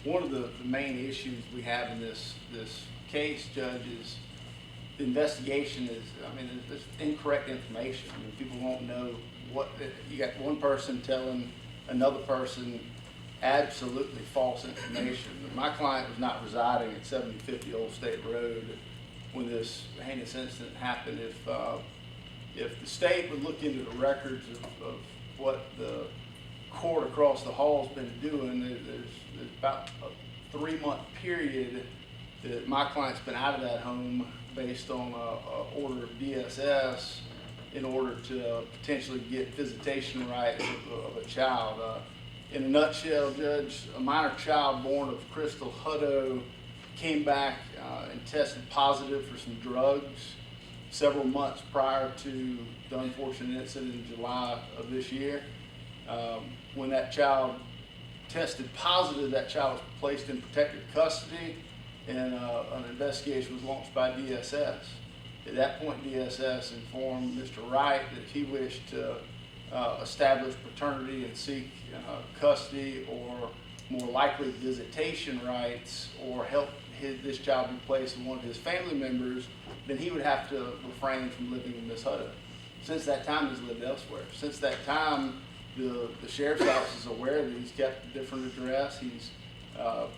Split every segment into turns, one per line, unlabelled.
one of the main issues we have in this case, Judge, is the investigation is, I mean, there's incorrect information. I mean, people won't know what, you got one person telling another person absolutely false information. My client was not residing at 7050 Old State Road when this heinous incident happened. If the state would look into the records of what the court across the hall has been doing, there's about a 3-month period that my client's been out of that home based on a order of DSS in order to potentially get visitation rights of a child. In a nutshell, Judge, a minor child born of Crystal Hutto came back and tested positive for some drugs several months prior to the unfortunate incident in July of this year. When that child tested positive, that child was placed in protective custody, and an investigation was launched by DSS. At that point, DSS informed Mr. Wright that if he wished to establish paternity and seek custody, or more likely visitation rights, or help this child be placed with one of his family members, then he would have to refrain from living with Ms. Hutto. Since that time, he's lived elsewhere. Since that time, the sheriff's office is aware that he's kept a different address. He's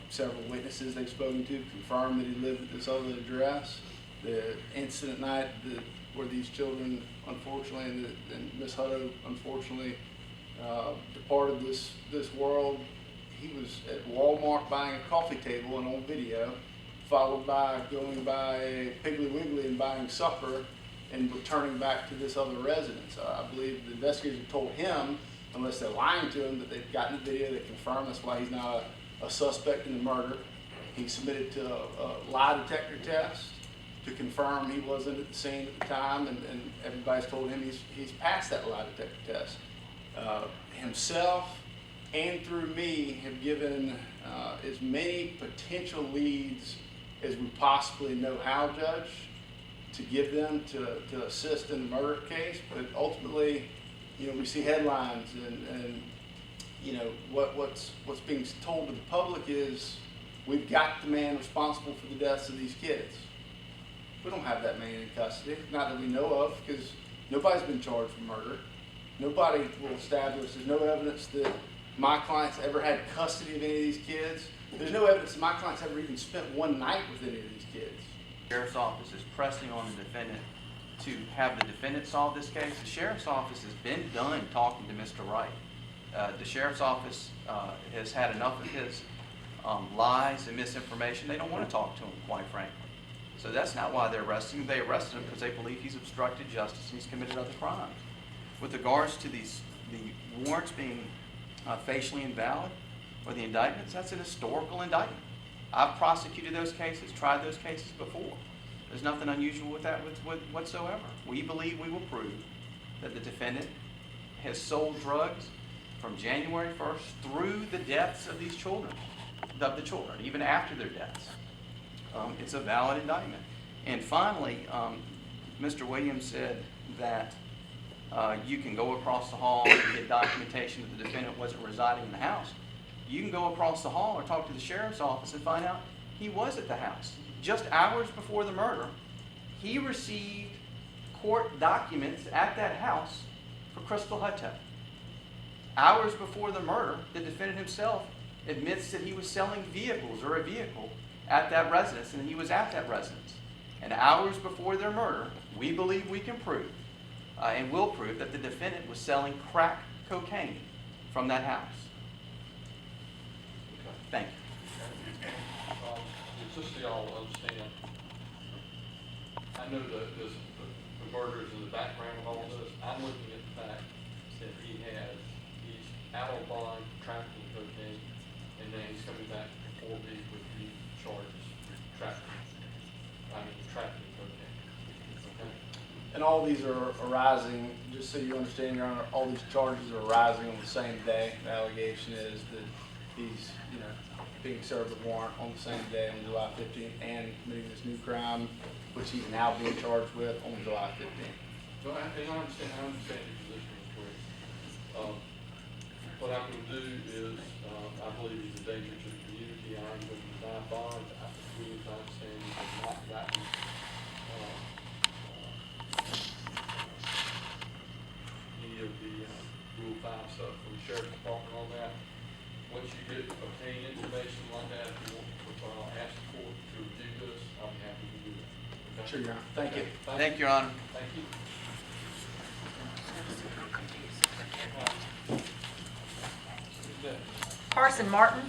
several witnesses they've spoken to confirm that he lived at this other address. The incident night where these children, unfortunately, and Ms. Hutto, unfortunately, departed this world, he was at Walmart buying a coffee table and on video, followed by going by Piggly Wiggly and buying supper and returning back to this other residence. I believe the investigators told him, unless they're lying to him, that they've gotten the video that confirmed that's why he's not a suspect in the murder. He submitted to a lie detector test to confirm he wasn't at the scene at the time, and everybody's told him he's passed that lie detector test. Himself and through me have given as many potential leads as we possibly know how, Judge, to give them to assist in the murder case. But ultimately, you know, we see headlines and you know, what's being told to the public is we've got the man responsible for the deaths of these kids. We don't have that man in custody, not that we know of, because nobody's been charged for murder. Nobody will establish, there's no evidence that my client's ever had custody of any of these kids. There's no evidence that my client's ever even spent one night with any of these kids.
The Sheriff's Office is pressing on the defendant to have the defendant solve this case. The Sheriff's Office has been done talking to Mr. Wright. The Sheriff's Office has had enough of his lies and misinformation. They don't want to talk to him, quite frankly. So that's not why they're arresting him. They arrested him because they believe he's obstructed justice and he's committed other crimes. With regards to the warrants being facially invalid, or the indictments, that's an historical indictment. I've prosecuted those cases, tried those cases before. There's nothing unusual with that whatsoever. We believe we will prove that the defendant has sold drugs from January 1st through the deaths of these children, even after their deaths. It's a valid indictment. And finally, Mr. Williams said that you can go across the hall and get documentation that the defendant wasn't residing in the house. You can go across the hall or talk to the sheriff's office and find out he was at the house. Just hours before the murder, he received court documents at that house for Crystal Hutto. Hours before the murder, the defendant himself admits that he was selling vehicles or a vehicle at that residence, and he was at that residence. And hours before their murder, we believe we can prove, and will prove, that the defendant was selling crack cocaine from that house. Thank you.
Just so y'all understand, I know the murders in the background of all this. I'm looking at the fact that he's out on bond trafficking cocaine, and then he's coming back before me with the charges for trafficking cocaine. Okay.
And all these are arising, just so you understand, Your Honor, all these charges are arising on the same day. The allegation is that he's, you know, being served a warrant on the same day, on July 15th, and committing this new crime, which he's now being charged with on July 15th.
So I understand your position is correct. What I'm going to do is, I believe he's a danger to the community. I gotten, any of the, Rule 5 stuff from the sheriff's department on that. Once you obtain information like that, if you want to ask the court to review this, I'll be happy to do that. Okay?
Sure, Your Honor. Thank you.
Thank you, Your Honor.
Thank you. Who's that?
Carson Martin.